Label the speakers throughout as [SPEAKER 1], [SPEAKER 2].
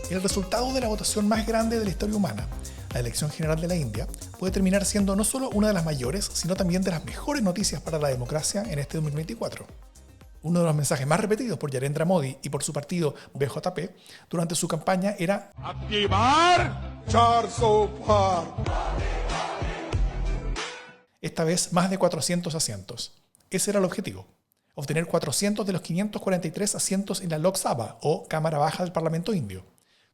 [SPEAKER 1] El resultado de la votación más grande de la historia humana, la elección general de la India, puede terminar siendo no solo una de las mayores, sino también de las mejores noticias para la democracia en este 2024. Uno de los mensajes más repetidos por Narendra Modi y por su partido BJP durante su campaña era
[SPEAKER 2] "Abki baar 400 par".
[SPEAKER 1] Esta vez más de 400 asientos. Ese era el objetivo, obtener 400 de los 543 asientos en la Lok Sabha, o Cámara Baja del Parlamento Indio,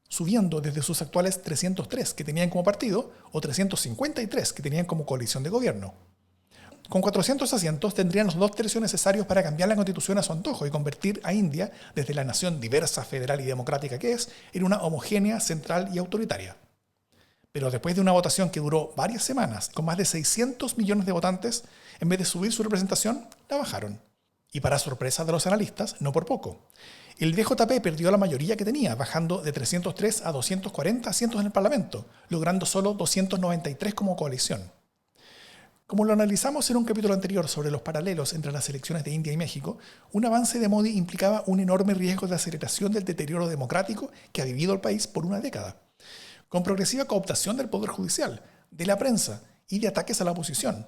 [SPEAKER 1] subiendo desde sus actuales 303 que tenían como partido o 353 que tenían como coalición de gobierno. Con 400 asientos tendrían los 2/3 necesarios para cambiar la constitución a su antojo y convertir a India, desde la nación diversa, federal y democrática que es, en una homogénea, central y autoritaria. Pero después de una votación que duró varias semanas, con más de 600 millones de votantes, en vez de subir su representación, la bajaron. Y para sorpresa de los analistas, no por poco. El BJP perdió la mayoría que tenía, bajando de 303 a 240 asientos en el Parlamento, logrando solo 293 como coalición. Como lo analizamos en un capítulo anterior sobre los paralelos entre las elecciones de India y México, un avance de Modi implicaba un enorme riesgo de aceleración del deterioro democrático que ha vivido el país por una década, con progresiva cooptación del poder judicial, de la prensa y de ataques a la oposición.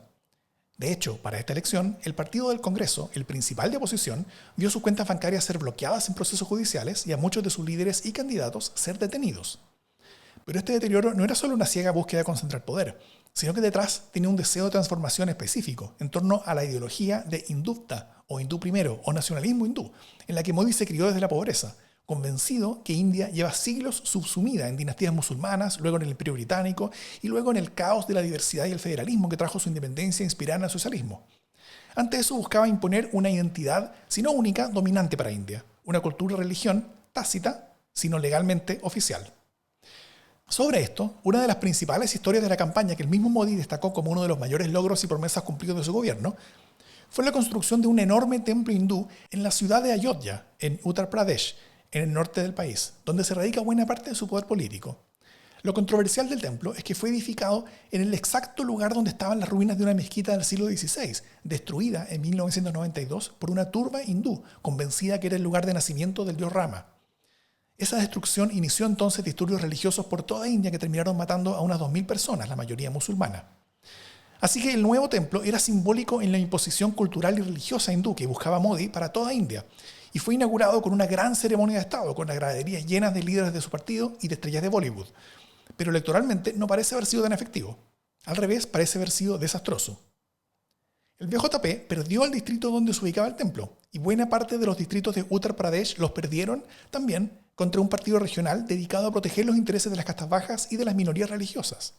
[SPEAKER 1] De hecho, para esta elección, el partido del Congreso, el principal de oposición, vio sus cuentas bancarias ser bloqueadas en procesos judiciales y a muchos de sus líderes y candidatos ser detenidos. Pero este deterioro no era solo una ciega búsqueda de concentrar poder, sino que detrás tenía un deseo de transformación específico en torno a la ideología de Hindutva, o hindú primero, o nacionalismo hindú, en la que Modi se crió desde la pobreza, convencido que India lleva siglos subsumida en dinastías musulmanas, luego en el Imperio Británico y luego en el caos de la diversidad y el federalismo que trajo su independencia inspirada en el socialismo. Ante eso buscaba imponer una identidad, si no única, dominante para India, una cultura y religión tácita, sino legalmente oficial. Sobre esto, una de las principales historias de la campaña que el mismo Modi destacó como uno de los mayores logros y promesas cumplidos de su gobierno fue la construcción de un enorme templo hindú en la ciudad de Ayodhya, en Uttar Pradesh, en el norte del país, donde se radica buena parte de su poder político. Lo controversial del templo es que fue edificado en el exacto lugar donde estaban las ruinas de una mezquita del siglo XVI, destruida en 1992 por una turba hindú, convencida que era el lugar de nacimiento del dios Rama. Esa destrucción inició entonces disturbios religiosos por toda India que terminaron matando a unas 2.000 personas, la mayoría musulmana. Así que el nuevo templo era simbólico en la imposición cultural y religiosa hindú que buscaba Modi para toda India, y fue inaugurado con una gran ceremonia de Estado, con las graderías llenas de líderes de su partido y de estrellas de Bollywood. Pero electoralmente no parece haber sido tan efectivo. Al revés, parece haber sido desastroso. El BJP perdió el distrito donde se ubicaba el templo, y buena parte de los distritos de Uttar Pradesh los perdieron también contra un partido regional dedicado a proteger los intereses de las castas bajas y de las minorías religiosas.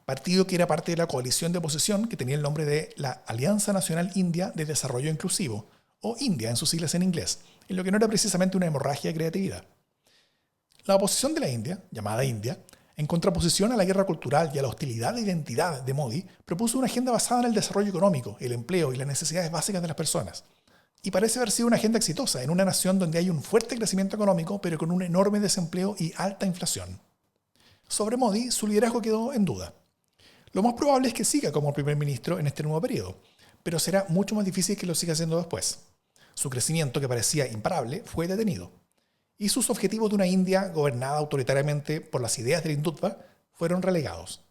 [SPEAKER 1] Partido que era parte de la coalición de oposición que tenía el nombre de la Alianza Nacional India de Desarrollo Inclusivo, o India en sus siglas en inglés, en lo que no era precisamente una hemorragia de creatividad. La oposición de la India, llamada India, en contraposición a la guerra cultural y a la hostilidad de identidad de Modi, propuso una agenda basada en el desarrollo económico, el empleo y las necesidades básicas de las personas. Y parece haber sido una agenda exitosa en una nación donde hay un fuerte crecimiento económico, pero con un enorme desempleo y alta inflación. Sobre Modi, su liderazgo quedó en duda. Lo más probable es que siga como primer ministro en este nuevo periodo, pero será mucho más difícil que lo siga haciendo después. Su crecimiento, que parecía imparable, fue detenido. Y sus objetivos de una India gobernada autoritariamente por las ideas del Hindutva fueron relegados.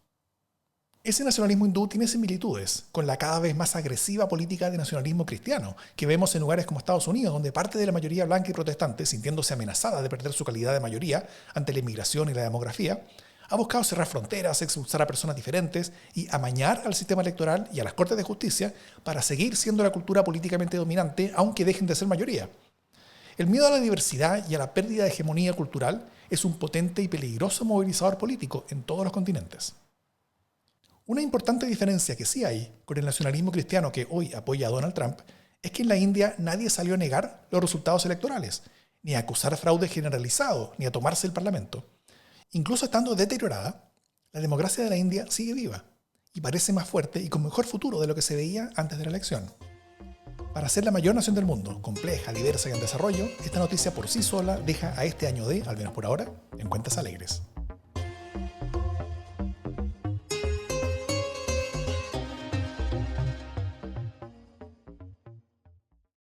[SPEAKER 1] Ese nacionalismo hindú tiene similitudes con la cada vez más agresiva política de nacionalismo cristiano que vemos en lugares como Estados Unidos, donde parte de la mayoría blanca y protestante, sintiéndose amenazada de perder su calidad de mayoría ante la inmigración y la demografía, ha buscado cerrar fronteras, expulsar a personas diferentes y amañar al sistema electoral y a las cortes de justicia para seguir siendo la cultura políticamente dominante, aunque dejen de ser mayoría. El miedo a la diversidad y a la pérdida de hegemonía cultural es un potente y peligroso movilizador político en todos los continentes. Una importante diferencia que sí hay con el nacionalismo cristiano que hoy apoya a Donald Trump es que en la India nadie salió a negar los resultados electorales, ni a acusar fraude generalizado, ni a tomarse el parlamento. Incluso estando deteriorada, la democracia de la India sigue viva y parece más fuerte y con mejor futuro de lo que se veía antes de la elección. Para ser la mayor nación del mundo, compleja, diversa y en desarrollo, esta noticia por sí sola deja a este año D, al menos por ahora, en cuentas alegres.